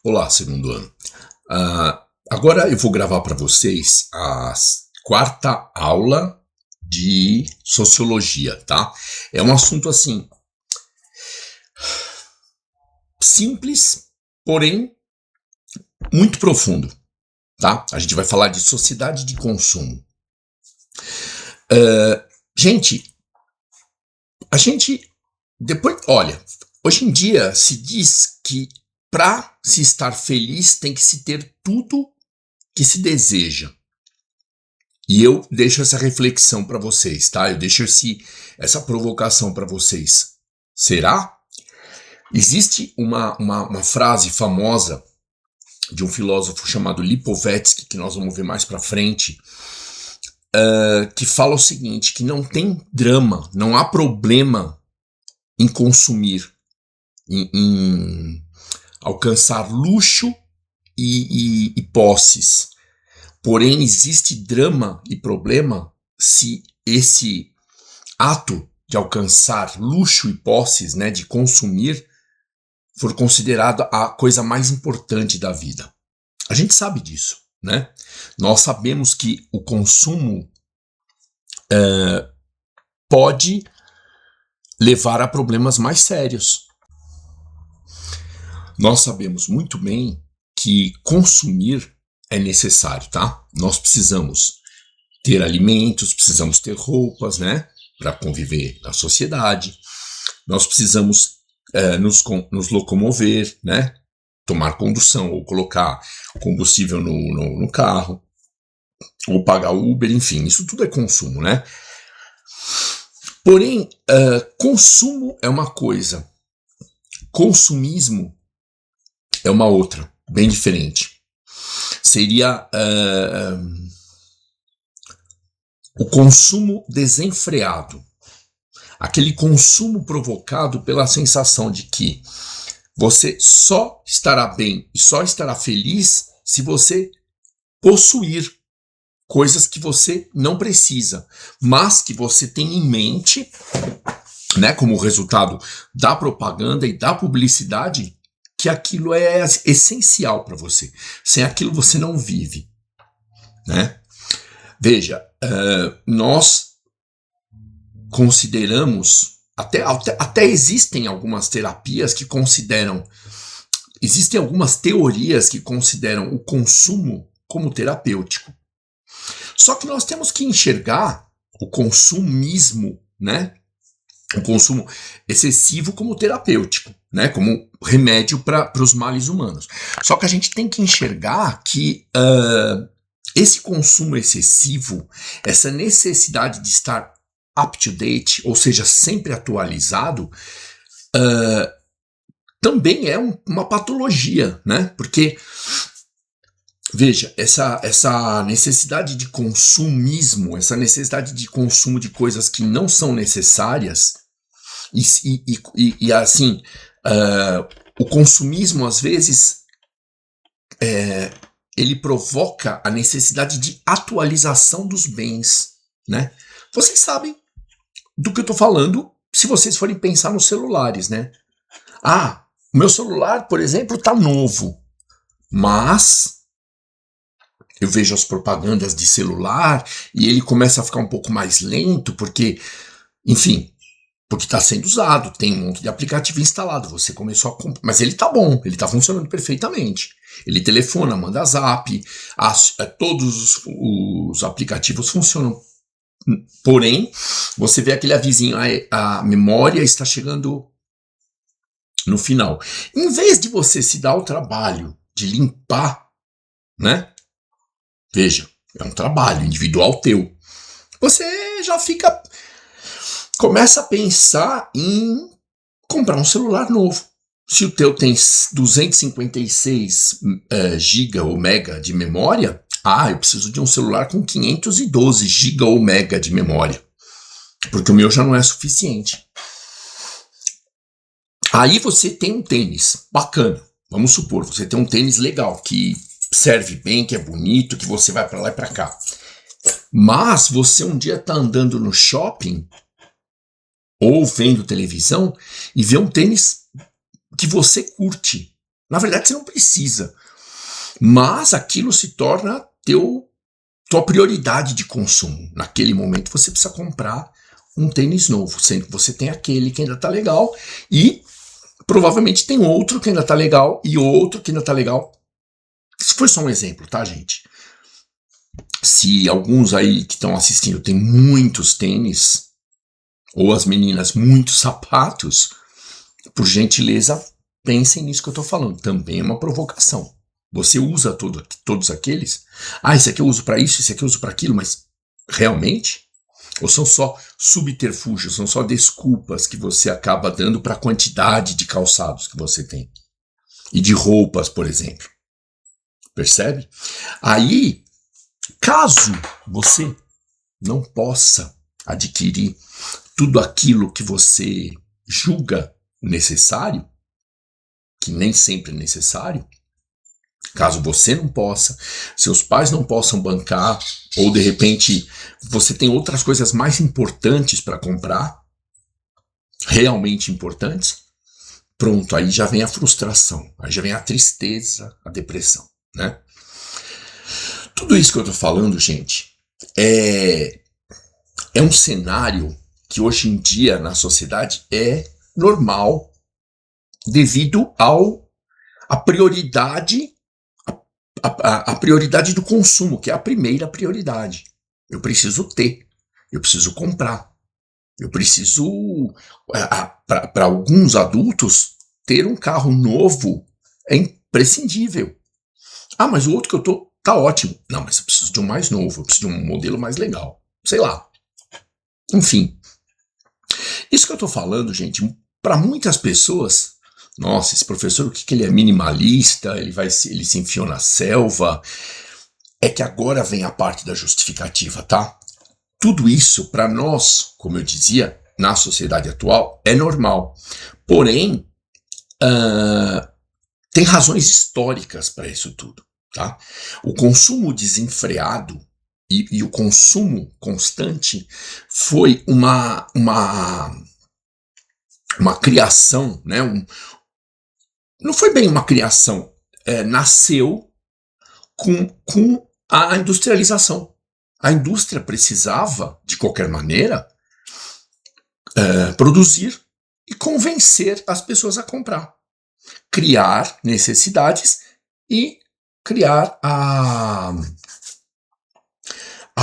Olá, segundo ano. Agora eu vou gravar para vocês a quarta aula de sociologia, tá? É um assunto assim simples, porém muito profundo, tá? A gente vai falar de sociedade de consumo. Gente, a gente depois, olha, hoje em dia se diz que para se estar feliz tem que se ter tudo que se deseja. E eu deixo essa reflexão para vocês, tá? Eu deixo essa provocação para vocês. Será? Existe uma frase famosa de um filósofo chamado Lipovetsky, que nós vamos ver mais para frente, que fala o seguinte, que não tem drama, não há problema em consumir, em alcançar luxo e posses. Porém, existe drama e problema se esse ato de alcançar luxo e posses, né, de consumir, for considerado a coisa mais importante da vida. A gente sabe disso, né? Nós sabemos que o consumo pode levar a problemas mais sérios. Nós sabemos muito bem que consumir é necessário, tá? Nós precisamos ter alimentos, precisamos ter roupas, né? Para conviver na sociedade. Nós precisamos nos locomover, né? Tomar condução ou colocar combustível no carro, ou pagar Uber, enfim, isso tudo é consumo, né? Porém, consumo é uma coisa, consumismo é uma outra, bem diferente. Seria o consumo desenfreado. Aquele consumo provocado pela sensação de que você só estará bem e só estará feliz se você possuir coisas que você não precisa, mas que você tem em mente, né, como resultado da propaganda e da publicidade, que aquilo é essencial para você. Sem aquilo você não vive, né? Veja, nós consideramos, até existem algumas terapias que consideram, existem algumas teorias que consideram o consumo como terapêutico. Só que nós temos que enxergar o consumismo, né? O consumo excessivo como terapêutico, né? Como remédio para os males humanos. Só que a gente tem que enxergar que esse consumo excessivo, essa necessidade de estar up to date, ou seja, sempre atualizado, também é uma patologia, né? Porque, veja, essa necessidade de consumismo, essa necessidade de consumo de coisas que não são necessárias, e assim, o consumismo, às vezes, ele provoca a necessidade de atualização dos bens, né? Vocês sabem do que eu tô falando se vocês forem pensar nos celulares, né? O meu celular, por exemplo, tá novo, mas eu vejo as propagandas de celular e ele começa a ficar um pouco mais lento porque, enfim, porque está sendo usado, tem um monte de aplicativo instalado, você começou a comprar, mas ele tá bom, ele tá funcionando perfeitamente. Ele telefona, manda zap, todos os aplicativos funcionam. Porém, você vê aquele avisinho, a memória está chegando no final. Em vez de você se dar o trabalho de limpar, né? Veja, é um trabalho individual teu. Você já começa a pensar em comprar um celular novo. Se o teu tem 256 GB ou mega de memória, eu preciso de um celular com 512 GB ou mega de memória, porque o meu já não é suficiente. Aí você tem um tênis bacana, vamos supor, você tem um tênis legal, que serve bem, que é bonito, que você vai para lá e para cá. Mas você um dia tá andando no shopping ou vendo televisão e vê um tênis que você curte, Na verdade, você não precisa. Mas aquilo se torna tua prioridade de consumo. Naquele momento você precisa comprar um tênis novo, sendo que você tem aquele que ainda tá legal e provavelmente tem outro que ainda tá legal e outro que ainda tá legal. Isso foi só um exemplo, tá, gente? Se alguns aí que estão assistindo tem muitos tênis, ou as meninas muitos sapatos, por gentileza, pensem nisso que eu tô falando. Também é uma provocação. Você usa todos aqueles? Ah, esse aqui eu uso para isso, esse aqui eu uso para aquilo, mas realmente? Ou são só subterfúgios, são só desculpas que você acaba dando para a quantidade de calçados que você tem? E de roupas, por exemplo. Percebe? Aí, caso você não possa adquirir tudo aquilo que você julga necessário, que nem sempre é necessário, caso você não possa, seus pais não possam bancar, ou de repente você tem outras coisas mais importantes para comprar, realmente importantes, pronto, aí já vem a frustração, aí já vem a tristeza, a depressão, né? Tudo isso que eu tô falando, gente, é um cenário que hoje em dia na sociedade é normal devido à prioridade a prioridade do consumo, que é a primeira prioridade. Eu preciso ter, eu preciso comprar, eu preciso, para alguns adultos, ter um carro novo é imprescindível. Ah, mas o outro que eu tô tá ótimo. Não, mas eu preciso de um mais novo, eu preciso de um modelo mais legal. Sei lá. Enfim. Isso que eu tô falando, gente, para muitas pessoas, nossa, esse professor, o que ele é minimalista, ele se enfiou na selva. É que agora vem a parte da justificativa, tá? Tudo isso, para nós, como eu dizia, na sociedade atual, é normal. Porém, tem razões históricas para isso tudo, tá? O consumo desenfreado e o consumo constante foi uma criação, né? Não foi bem uma criação, nasceu com a industrialização. A indústria precisava, de qualquer maneira, produzir e convencer as pessoas a comprar. Criar necessidades e criar a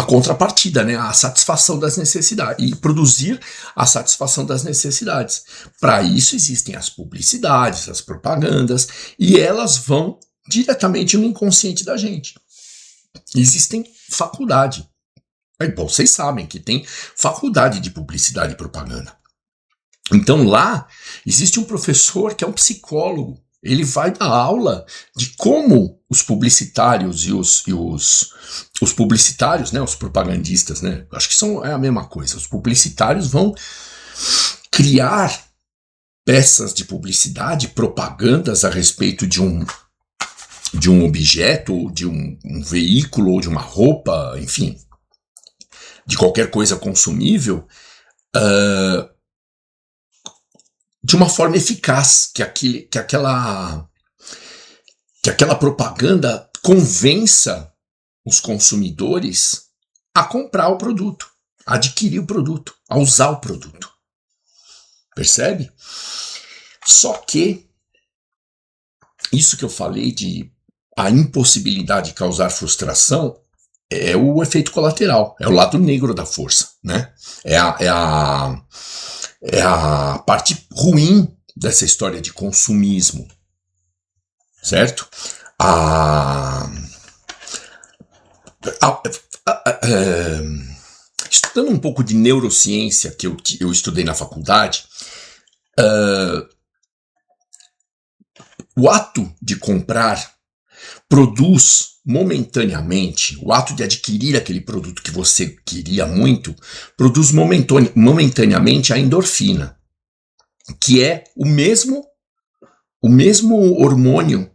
contrapartida, né, a satisfação das necessidades, e produzir a satisfação das necessidades. Para isso existem as publicidades, as propagandas, e elas vão diretamente no inconsciente da gente. Existem faculdade. Bom, vocês sabem que tem faculdade de publicidade e propaganda. Então lá existe um professor que é um psicólogo. Ele vai dar aula de como os publicitários e os publicitários, né, os propagandistas, né, acho que é a mesma coisa. Os publicitários vão criar peças de publicidade, propagandas a respeito de um objeto, ou de um veículo, ou de uma roupa, enfim, de qualquer coisa consumível, de uma forma eficaz, que aquela propaganda convença os consumidores a comprar o produto, a adquirir o produto, a usar o produto. Percebe? Só que isso que eu falei de a impossibilidade de causar frustração é o efeito colateral, é o lado negro da força, né? É a parte ruim dessa história de consumismo, certo? Estudando um pouco de neurociência que eu estudei na faculdade, o ato de comprar produz momentaneamente, o ato de adquirir aquele produto que você queria muito, produz momentaneamente a endorfina, que é o mesmo hormônio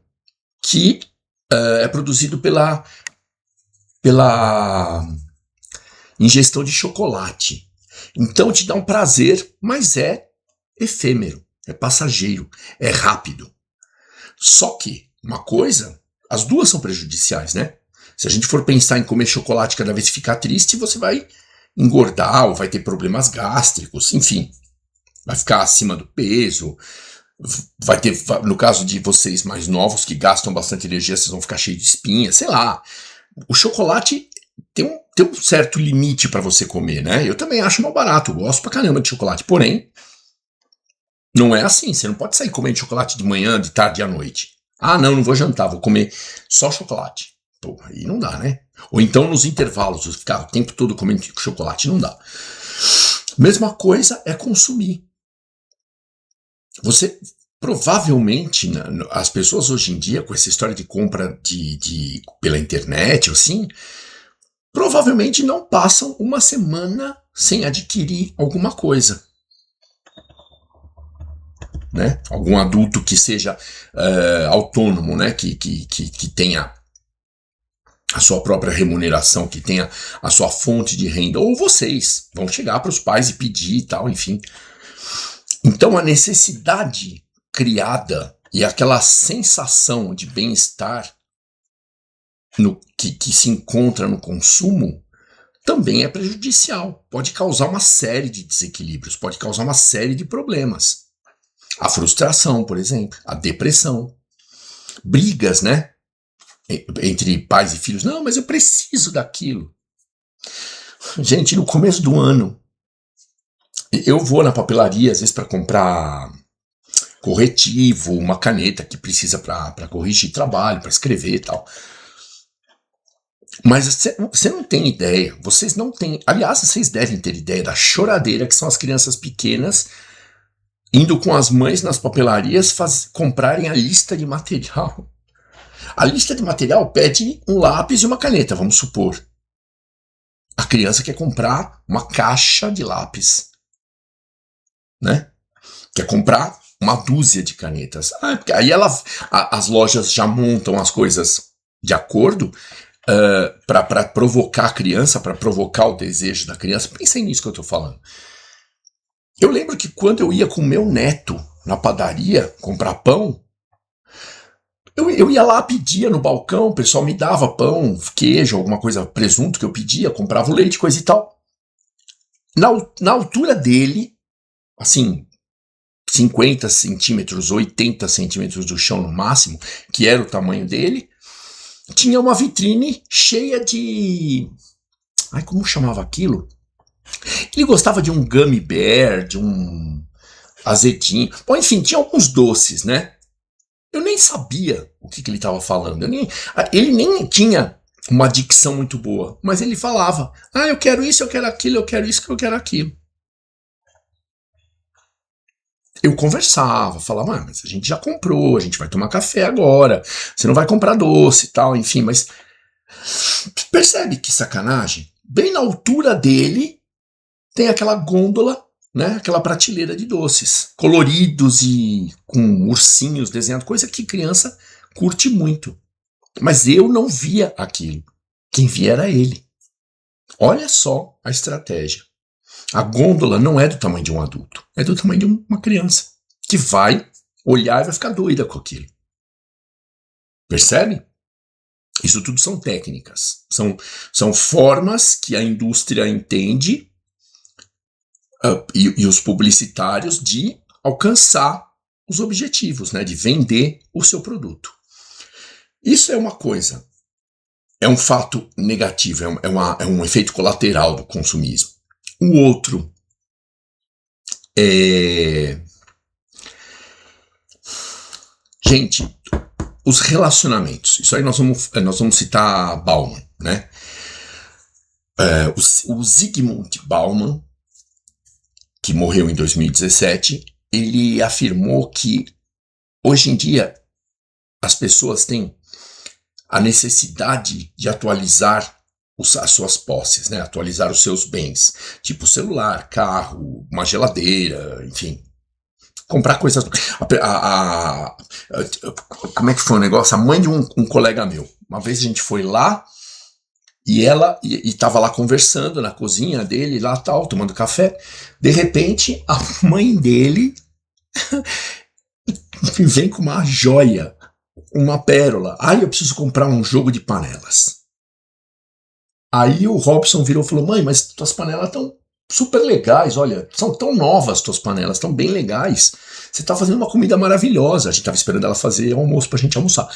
que é produzido pela ingestão de chocolate. Então te dá um prazer, mas é efêmero, é passageiro, é rápido. Só que, uma coisa, as duas são prejudiciais, né? Se a gente for pensar em comer chocolate cada vez que ficar triste, você vai engordar ou vai ter problemas gástricos, enfim, vai ficar acima do peso, vai ter, no caso de vocês mais novos que gastam bastante energia, vocês vão ficar cheios de espinha, sei lá. O chocolate tem um certo limite para você comer, né? Eu também acho mal barato, eu gosto pra caramba de chocolate, porém, não é assim, você não pode sair comendo chocolate de manhã, de tarde e à noite. Ah, não vou jantar, vou comer só chocolate. Pô, aí não dá, né? Ou então nos intervalos, ficar o tempo todo comendo chocolate, não dá. Mesma coisa é consumir. Você, provavelmente, as pessoas hoje em dia, com essa história de compra pela internet, assim, provavelmente não passam uma semana sem adquirir alguma coisa. Né? Algum adulto que seja autônomo, né? que tenha a sua própria remuneração, que tenha a sua fonte de renda, ou vocês vão chegar para os pais e pedir e tal, enfim. Então a necessidade criada e aquela sensação de bem-estar que se encontra no consumo também é prejudicial, pode causar uma série de desequilíbrios, pode causar uma série de problemas. A frustração, por exemplo, a depressão, brigas, né? Entre pais e filhos. Não, mas eu preciso daquilo. Gente, no começo do ano, eu vou na papelaria, às vezes, para comprar corretivo, uma caneta que precisa para corrigir trabalho, para escrever e tal. Mas você não tem ideia, vocês não têm. Aliás, vocês devem ter ideia da choradeira que são as crianças pequenas indo com as mães nas papelarias comprarem a lista de material. A lista de material pede um lápis e uma caneta, vamos supor. A criança quer comprar uma caixa de lápis, né? Quer comprar uma dúzia de canetas. Porque aí as lojas já montam as coisas de acordo para provocar a criança, para provocar o desejo da criança. Pensem nisso que eu estou falando. Eu lembro que quando eu ia com meu neto na padaria comprar pão, eu ia lá, pedia no balcão, o pessoal me dava pão, queijo, alguma coisa, presunto que eu pedia, comprava o leite, coisa e tal. Na altura dele, assim, 50 centímetros, 80 centímetros do chão no máximo, que era o tamanho dele, tinha uma vitrine cheia de... Ai, como chamava aquilo? Ele gostava de um gummy bear, de um azedinho. Bom, enfim, tinha alguns doces, né? Eu nem sabia o que ele estava falando. Ele nem tinha uma dicção muito boa, mas ele falava: ah, eu quero isso, eu quero aquilo, eu quero isso, eu quero aquilo. Eu conversava, falava: mas a gente já comprou, a gente vai tomar café agora, você não vai comprar doce e tal, enfim, mas percebe que sacanagem? Bem na altura dele tem aquela gôndola, né, aquela prateleira de doces, coloridos e com ursinhos desenhados, coisa que criança curte muito. Mas eu não via aquilo. Quem via era ele. Olha só a estratégia. A gôndola não é do tamanho de um adulto, é do tamanho de uma criança, que vai olhar e vai ficar doida com aquilo. Percebe? Isso tudo são técnicas, são formas que a indústria entende e os publicitários de alcançar os objetivos, né, de vender o seu produto. Isso é uma coisa, é um fato negativo, é um efeito colateral do consumismo. O outro é... Gente, os relacionamentos. Isso aí nós vamos citar Bauman, né? O Zygmunt Bauman, que morreu em 2017, ele afirmou que hoje em dia as pessoas têm a necessidade de atualizar as suas posses, né? Atualizar os seus bens, tipo celular, carro, uma geladeira, enfim. Comprar coisas... como é que foi o negócio? A mãe de um colega meu, uma vez a gente foi lá e ela estava lá conversando na cozinha dele, lá tal, tomando café. De repente, a mãe dele vem com uma joia uma pérola. Eu preciso comprar um jogo de panelas. Aí o Robson virou e falou, mãe, mas tuas panelas estão super legais, olha, são tão novas tuas panelas, estão bem legais. Você tá fazendo uma comida maravilhosa. A gente tava esperando ela fazer almoço pra gente almoçar.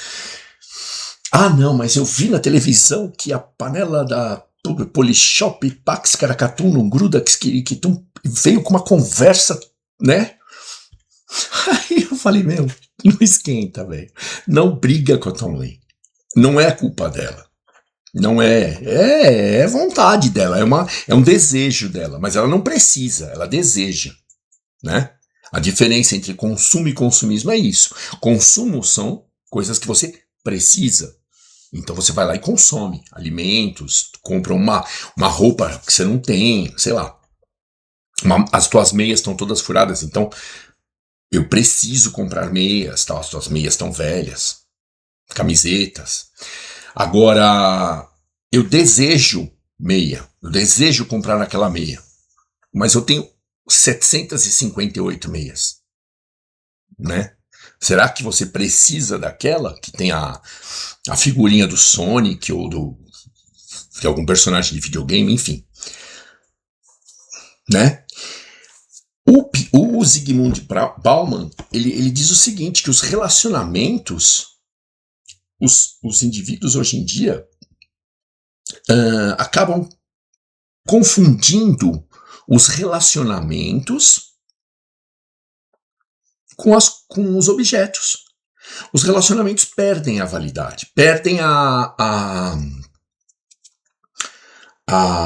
Não, mas eu vi na televisão que a panela da Polishop Pax Caracatu não gruda que veio com uma conversa, né? Aí eu falei, meu, não esquenta, velho. Não briga com a Tom Lee. Não é culpa dela. Não é vontade dela, é um desejo dela, mas ela não precisa, ela deseja, né? A diferença entre consumo e consumismo é isso. Consumo são coisas que você precisa. Então você vai lá e consome alimentos, compra uma roupa que você não tem, sei lá. As tuas meias estão todas furadas, então eu preciso comprar meias, tá? As tuas meias estão velhas, camisetas. Agora, eu desejo meia, eu desejo comprar aquela meia, mas eu tenho 758 meias, né? Será que você precisa daquela que tem a figurinha do Sonic ou de algum personagem de videogame, enfim, né? O Zygmunt Bauman, ele diz o seguinte, que os relacionamentos, os indivíduos hoje em dia acabam confundindo os relacionamentos com os objetos. Os relacionamentos perdem a validade, perdem a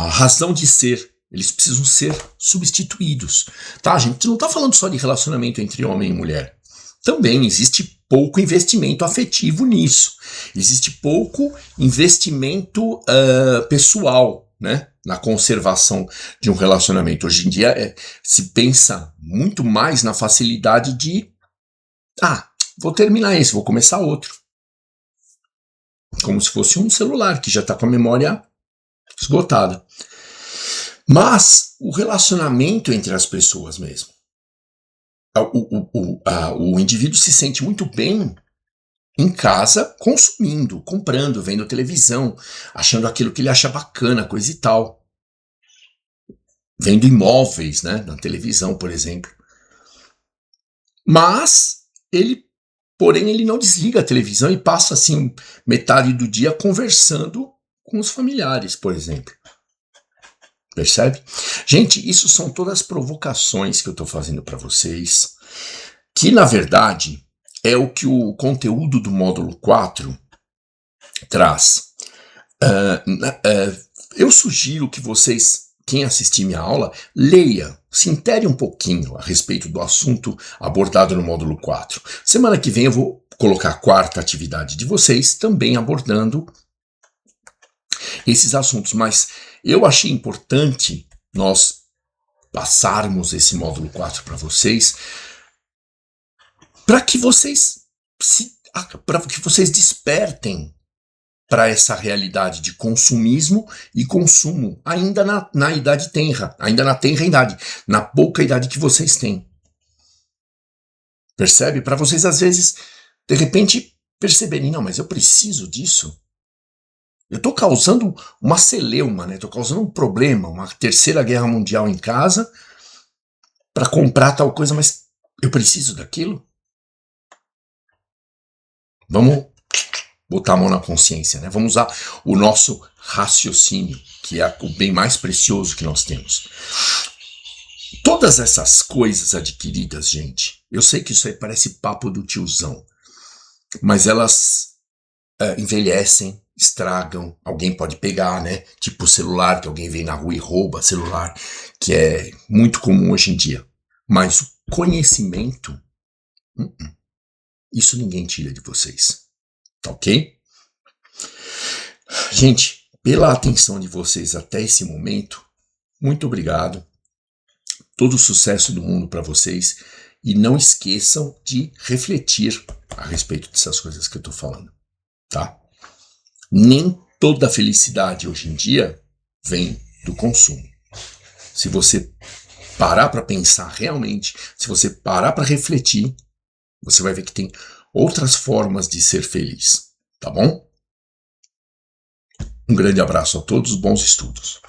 razão de ser. Eles precisam ser substituídos. Tá, a gente não está falando só de relacionamento entre homem e mulher. Também existe pouco investimento afetivo nisso. Existe pouco investimento pessoal, né, na conservação de um relacionamento. Hoje em dia se pensa muito mais na facilidade de vou terminar esse, vou começar outro. Como se fosse um celular que já está com a memória esgotada. Mas o relacionamento entre as pessoas mesmo. O indivíduo se sente muito bem em casa, consumindo, comprando, vendo televisão, achando aquilo que ele acha bacana, coisa e tal. Vendo imóveis, né, na televisão, por exemplo. Mas porém, ele não desliga a televisão e passa assim metade do dia conversando com os familiares, por exemplo. Percebe? Gente, isso são todas provocações que eu estou fazendo para vocês, que na verdade é o que o conteúdo do módulo 4 traz. Eu sugiro que vocês, quem assistir minha aula, leia, se intere um pouquinho a respeito do assunto abordado no módulo 4. Semana que vem eu vou colocar a quarta atividade de vocês, também abordando esses assuntos, mas eu achei importante nós passarmos esse módulo 4 para vocês, para que vocês despertem para essa realidade de consumismo e consumo, ainda na idade tenra, ainda na tenra idade, na pouca idade que vocês têm. Percebe? Para vocês, às vezes, de repente, perceberem, não, mas eu preciso disso. Eu estou causando uma celeuma, né? Estou causando um problema, uma terceira guerra mundial em casa para comprar tal coisa, mas eu preciso daquilo? Vamos botar a mão na consciência, né? Vamos usar o nosso raciocínio, que é o bem mais precioso que nós temos. Todas essas coisas adquiridas, gente, eu sei que isso aí parece papo do tiozão, mas elas envelhecem, estragam, alguém pode pegar, né? Tipo o celular, que alguém vem na rua e rouba celular, que é muito comum hoje em dia. Mas o conhecimento, isso ninguém tira de vocês, tá ok? Gente, pela atenção de vocês até esse momento, muito obrigado. Todo o sucesso do mundo para vocês. E não esqueçam de refletir a respeito dessas coisas que eu tô falando, tá? Nem toda felicidade hoje em dia vem do consumo. Se você parar para pensar realmente, se você parar para refletir, você vai ver que tem outras formas de ser feliz, tá bom? Um grande abraço a todos, bons estudos.